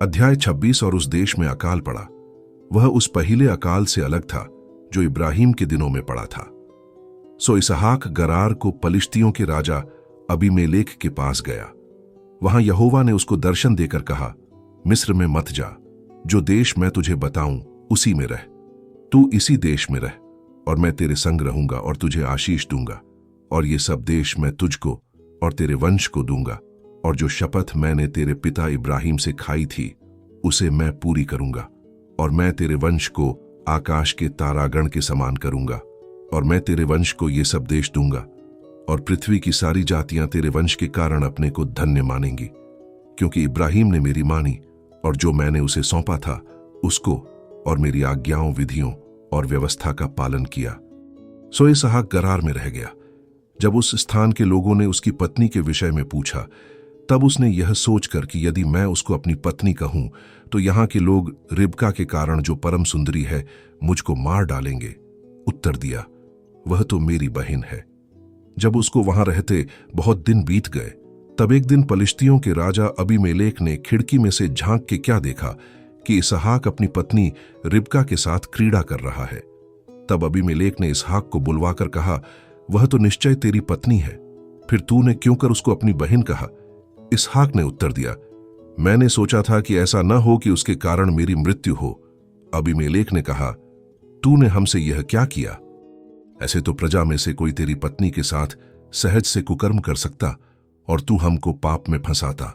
अध्याय 26। और उस देश में अकाल पड़ा। वह उस पहले अकाल से अलग था जो इब्राहिम के दिनों में पड़ा था। सो इसहाक गरार को पलिश्तियों के राजा अबीमेलेक के पास गया। वहां यहोवा ने उसको दर्शन देकर कहा, मिस्र में मत जा, जो देश मैं तुझे बताऊं उसी में रह। तू इसी देश में रह और मैं तेरे संग रहूंगा और तुझे आशीष दूंगा, और ये सब देश मैं तुझको और तेरे वंश को दूंगा, और जो शपथ मैंने तेरे पिता इब्राहिम से खाई थी उसे मैं पूरी करूंगा। और मैं तेरे वंश को आकाश के तारागण के समान करूंगा, और मैं तेरे वंश को ये सब देश दूंगा, और पृथ्वी की सारी जातियां तेरे वंश के कारण अपने को धन्य मानेंगी, क्योंकि इब्राहिम ने मेरी मानी और जो मैंने उसे सौंपा था उसको, और मेरी आज्ञाओं, विधियों और व्यवस्था का पालन किया। सो इसहाक गरार में रह गया। जब उस स्थान के लोगों ने उसकी पत्नी के विषय में पूछा, तब उसने यह सोचकर कि यदि मैं उसको अपनी पत्नी कहूं तो यहां के लोग रिबका के कारण, जो परम सुंदरी है, मुझको मार डालेंगे, उत्तर दिया, वह तो मेरी बहन है। जब उसको वहां रहते बहुत दिन बीत गए, तब एक दिन पलिश्तियों के राजा अबीमेलेक ने खिड़की में से झांक के क्या देखा कि इसहाक अपनी पत्नी रिबका के साथ क्रीड़ा कर रहा है। तब अबीमेलेक ने इसहाक को बुलवाकर कहा, वह तो निश्चय तेरी पत्नी है, फिर तूने क्यों कर उसको अपनी बहन कहा? इसहाक ने उत्तर दिया, मैंने सोचा था कि ऐसा न हो कि उसके कारण मेरी मृत्यु हो। अबीमेलेक ने कहा, तूने हमसे यह क्या किया? ऐसे तो प्रजा में से कोई तेरी पत्नी के साथ सहज से कुकर्म कर सकता और तू हमको पाप में फंसाता।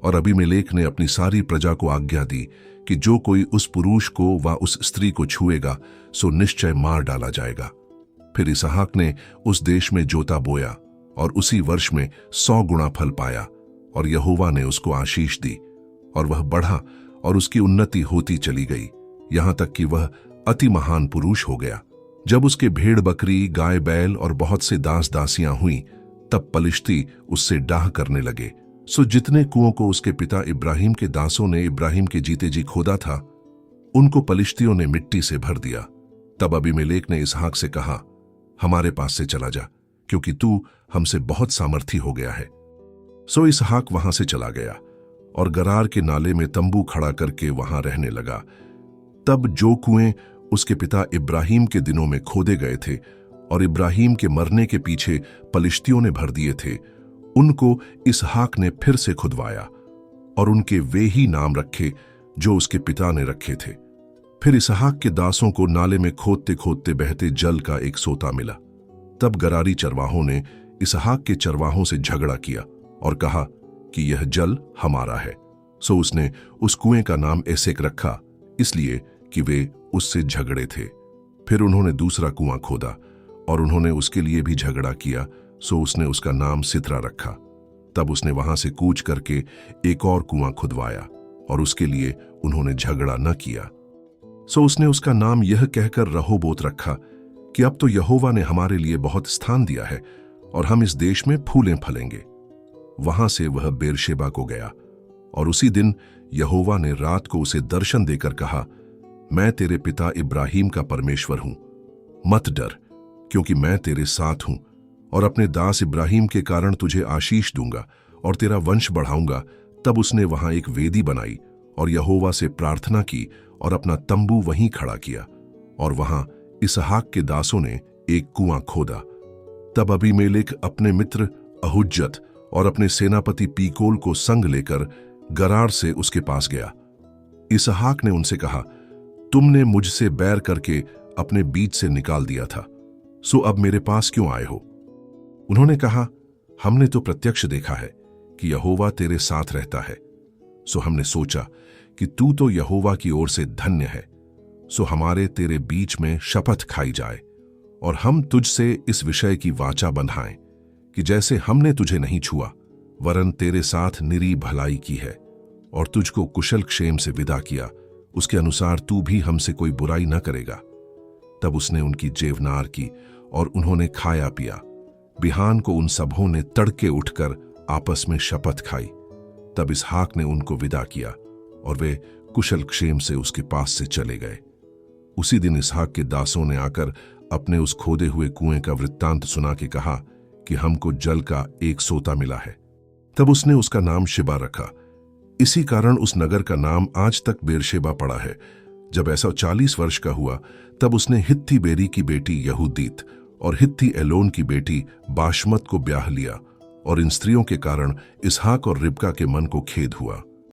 और अबीमेलेक ने अपनी सारी प्रजा को आज्ञा दी कि जो कोई उस पुरुष को व उस स्त्री को छुएगा सो निश्चय मार डाला जाएगा। फिर इसहाक ने उस देश में जोता बोया और उसी वर्ष में 100 गुणा फल पाया, और यहोवा ने उसको आशीष दी, और वह बढ़ा और उसकी उन्नति होती चली गई, यहां तक कि वह अति महान पुरुष हो गया। जब उसके भेड़ बकरी, गाय बैल और बहुत से दास दासियां हुई, तब पलिश्ती उससे डाह करने लगे। सो जितने कुओं को उसके पिता इब्राहिम के दासों ने इब्राहिम के जीते जी खोदा था, उनको पलिश्तियों ने मिट्टी से भर दिया। तब अबीमेलेक ने इसहाक से कहा, हमारे पास से चला जा, क्योंकि तू हमसे बहुत सामर्थी हो गया है। सो इसहाक वहां से चला गया और गरार के नाले में तंबू खड़ा करके वहां रहने लगा। तब जो कुएं उसके पिता इब्राहिम के दिनों में खोदे गए थे और इब्राहिम के मरने के पीछे पलिश्तियों ने भर दिए थे, उनको इसहाक ने फिर से खुदवाया और उनके वे ही नाम रखे जो उसके पिता ने रखे थे। फिर इसहाक के दासों को नाले में खोदते खोदते बहते जल का एक सोता मिला। तब गरारी चरवाहों ने इसहाक के चरवाहों से झगड़ा किया और कहा कि यह जल हमारा है। सो उसने उस कुएं का नाम एसेक रखा, इसलिए कि वे उससे झगड़े थे। फिर उन्होंने दूसरा कुआं खोदा और उन्होंने उसके लिए भी झगड़ा किया, सो उसने उसका नाम सित्रा रखा। तब उसने वहां से कूच करके एक और कुआं खुदवाया और उसके लिए उन्होंने झगड़ा न किया। सो उसने उसका नाम यह कहकर रहोबोत रखा कि अब तो यहोवा ने हमारे लिए बहुत स्थान दिया है और हम इस देश में फूलें फलेंगे। वहां से वह बेरशेबा को गया और उसी दिन यहोवा ने रात को उसे दर्शन देकर कहा, मैं तेरे पिता इब्राहिम का परमेश्वर हूं, मत डर, क्योंकि मैं तेरे साथ हूं और अपने दास इब्राहिम के कारण तुझे आशीष दूंगा और तेरा वंश बढ़ाऊंगा। तब उसने वहां एक वेदी बनाई और यहोवा से प्रार्थना की और अपना तंबू वहीं खड़ा किया, और वहां इसहाक के दासों ने एक कुआं खोदा। तब अबीमेलेक अपने मित्र अहुज्जत और अपने सेनापति पीकोल को संग लेकर गरार से उसके पास गया। इसहाक ने उनसे कहा, तुमने मुझसे बैर करके अपने बीच से निकाल दिया था, सो अब मेरे पास क्यों आए हो? उन्होंने कहा, हमने तो प्रत्यक्ष देखा है कि यहोवा तेरे साथ रहता है, सो हमने सोचा कि तू तो यहोवा की ओर से धन्य है। सो हमारे तेरे बीच में शपथ खाई जाए और हम तुझसे इस विषय की वाचा बंधाएं कि जैसे हमने तुझे नहीं छुआ, वरन तेरे साथ निरी भलाई की है और तुझको कुशल क्षेम से विदा किया, उसके अनुसार तू भी हमसे कोई बुराई न करेगा। तब उसने उनकी जेवनार की और उन्होंने खाया पिया। बिहान को उन सबों ने तड़के उठकर आपस में शपथ खाई। तब इसहाक ने उनको विदा किया और वे कुशल क्षेम से उसके पास से चले गए। उसी दिन इसहाक के दासों ने आकर अपने उस खोदे हुए कुएं का वृत्तांत सुना के कहा कि हमको जल का एक सोता मिला है। तब उसने उसका नाम शिबा रखा, इसी कारण उस नगर का नाम आज तक बेरशेबा पड़ा है। जब ऐसा 40 वर्ष का हुआ, तब उसने हित्ती बेरी की बेटी यहूदीत और हित्ती एलोन की बेटी बाशमत को ब्याह लिया, और इन स्त्रियों के कारण इसहाक और रिबका के मन को खेद हुआ।